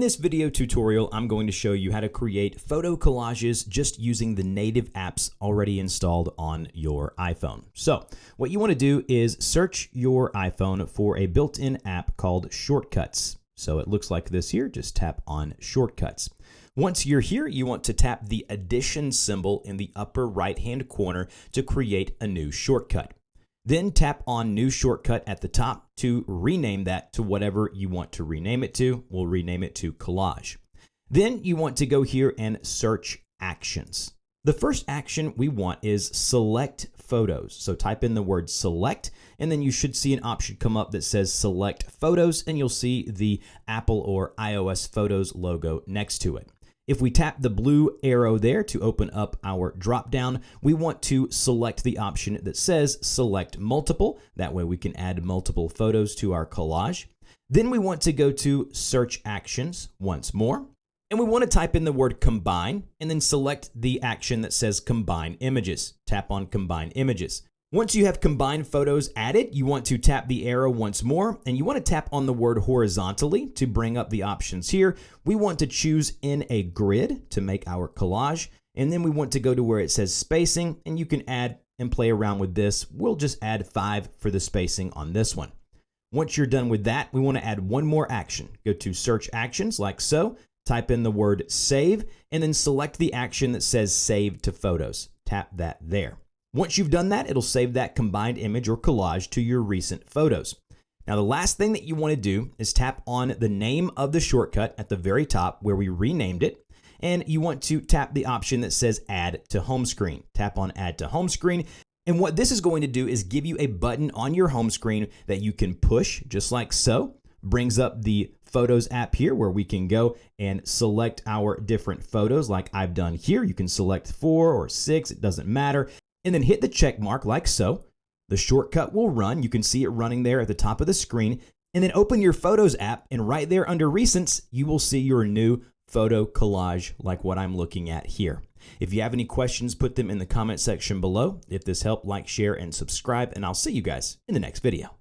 this video tutorial, I'm going to show you how to create photo collages just using the native apps already installed on your iPhone. So what you want to do is search your iPhone for a built-in app called Shortcuts. So it looks like this here. Just tap on Shortcuts. Once you're here, you want to tap the addition symbol in the upper right-hand corner to create a new shortcut. Then tap on New Shortcut at the top to rename that to whatever you want to rename it to. We'll rename it to Collage. Then you want to go here and search Actions. The first action we want is Select Photos. So type in the word Select, and then you should see an option come up that says Select Photos, and you'll see the Apple or iOS Photos logo next to it. If we tap the blue arrow there to open up our drop-down, we want to select the option that says Select Multiple. That way we can add multiple photos to our collage. Then we want to go to Search Actions once more. And we want to type in the word Combine and then select the action that says Combine Images. Tap on Combine Images. Once you have combined photos added, you want to tap the arrow once more, and you want to tap on the word horizontally to bring up the options here. We want to choose in a grid to make our collage, and then we want to go to where it says spacing, and you can add and play around with this. We'll just add 5 for the spacing on this one. Once you're done with that, we want to add one more action. Go to Search Actions like so, type in the word Save, and then select the action that says Save to Photos. Tap that there. Once you've done that, it'll save that combined image or collage to your recent photos. Now, the last thing that you want to do is tap on the name of the shortcut at the very top where we renamed it, and you want to tap the option that says Add to Home Screen. Tap on Add to Home Screen, and what this is going to do is give you a button on your home screen that you can push just like so. Brings up the Photos app here where we can go and select our different photos like I've done here. You can select 4 or 6, it doesn't matter. And then hit the check mark like so. The shortcut will run. You can see it running there at the top of the screen. And then open your Photos app, and right there under Recents, you will see your new photo collage like what I'm looking at here. If you have any questions, put them in the comment section below. If this helped, like, share, and subscribe, and I'll see you guys in the next video.